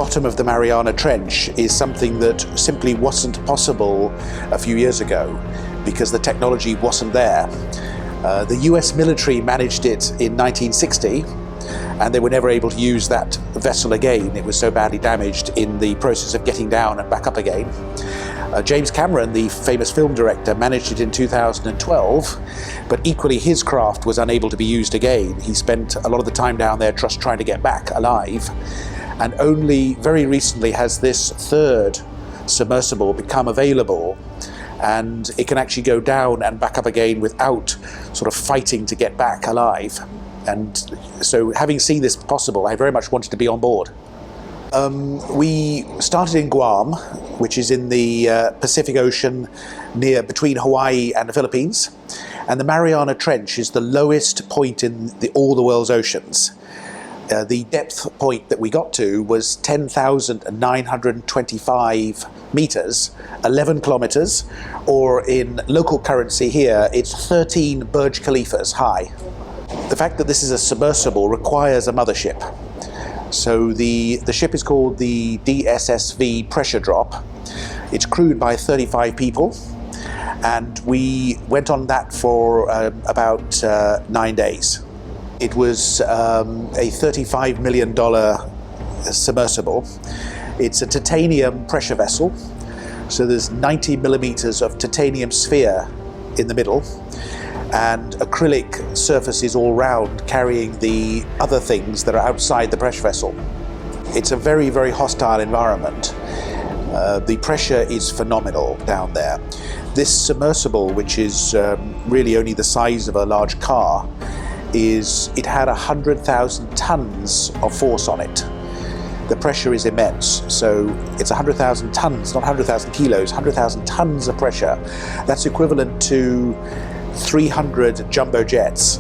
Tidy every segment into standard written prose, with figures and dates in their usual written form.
bottom of the Mariana Trench is something that simply wasn't possible a few years ago because the technology wasn't there. The US military managed it in 1960, and they were never able to use that vessel again. It was so badly damaged in the process of getting down and back up again. James Cameron, the famous film director, managed it in 2012, but equally his craft was unable to be used again. He spent a lot of the time down there just trying to get back alive, and only very recently has this third submersible become available, and it can actually go down and back up again without sort of fighting to get back alive. And so having seen this possible, I very much wanted to be on board. We started in Guam, which is in the Pacific Ocean between Hawaii and the Philippines. And the Mariana Trench is the lowest point in all the world's oceans. The depth point that we got to was 10,925 meters, 11 kilometers, or in local currency here, it's 13 Burj Khalifas high. The fact that this is a submersible requires a mothership. So the ship is called the DSSV Pressure Drop. It's crewed by 35 people, and we went on that for about 9 days. It was a $35 million submersible. It's a titanium pressure vessel, so there's 90 millimeters of titanium sphere in the middle, and acrylic surfaces all round carrying the other things that are outside the pressure vessel. It's a very, very hostile environment. The pressure is phenomenal down there. This submersible, which is really only the size of a large car, it had 100,000 tons of force on it. The pressure is immense, so it's 100,000 tons, not 100,000 kilos, 100,000 tons of pressure. That's equivalent to 300 jumbo jets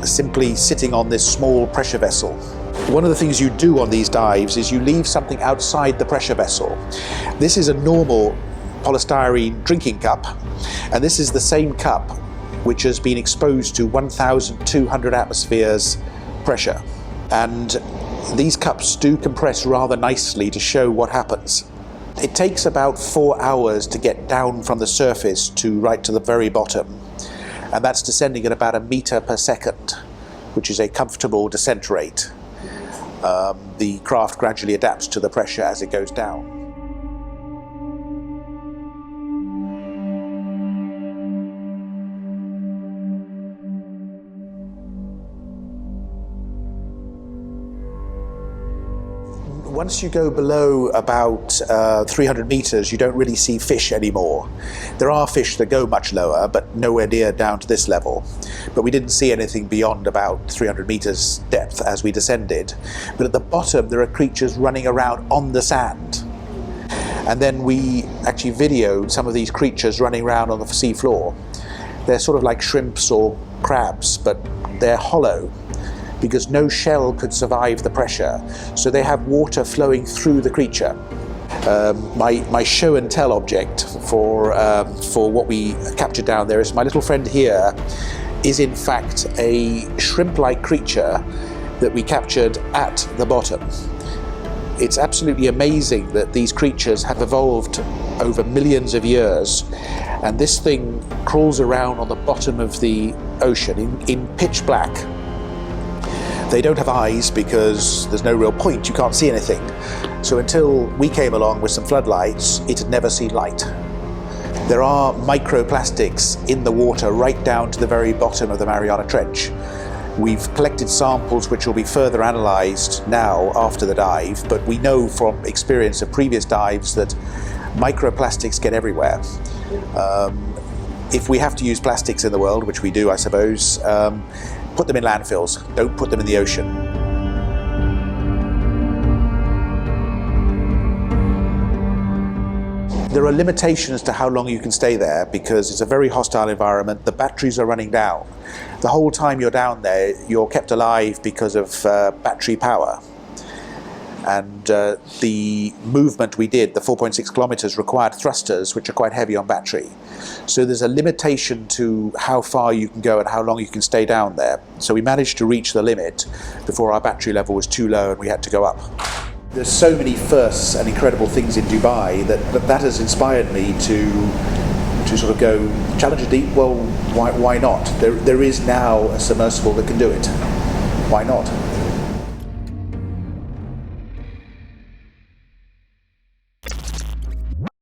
simply sitting on this small pressure vessel. One of the things you do on these dives is you leave something outside the pressure vessel. This is a normal polystyrene drinking cup, and this is the same cup which has been exposed to 1,200 atmospheres pressure. And these cups do compress rather nicely to show what happens. It takes about 4 hours to get down from the surface to right to the very bottom, and that's descending at about 1 meter per second, which is a comfortable descent rate. The craft gradually adapts to the pressure as it goes down. Once you go below about 300 meters, you don't really see fish anymore. There are fish that go much lower, but nowhere near down to this level. But we didn't see anything beyond about 300 meters depth as we descended. But at the bottom, there are creatures running around on the sand. And then we actually videoed some of these creatures running around on the sea floor. They're sort of like shrimps or crabs, but they're hollow, because no shell could survive the pressure, so they have water flowing through the creature. My show and tell object for what we captured down there is my little friend here is in fact a shrimp-like creature that we captured at the bottom. It's absolutely amazing that these creatures have evolved over millions of years, and this thing crawls around on the bottom of the ocean in pitch black. They don't have eyes because there's no real point, you can't see anything. So until we came along with some floodlights, it had never seen light. There are microplastics in the water right down to the very bottom of the Mariana Trench. We've collected samples which will be further analysed now after the dive, but we know from experience of previous dives that microplastics get everywhere. If we have to use plastics in the world, which we do, I suppose, put them in landfills, don't put them in the ocean. There are limitations to how long you can stay there because it's a very hostile environment. The batteries are running down. The whole time you're down there, you're kept alive because of battery power. And the movement we did, the 4.6 kilometers, required thrusters, which are quite heavy on battery. So there's a limitation to how far you can go and how long you can stay down there. So we managed to reach the limit before our battery level was too low and we had to go up. There's so many firsts and incredible things in Dubai that has inspired me to sort of go challenge the deep. Well, why not? There is now a submersible that can do it. Why not?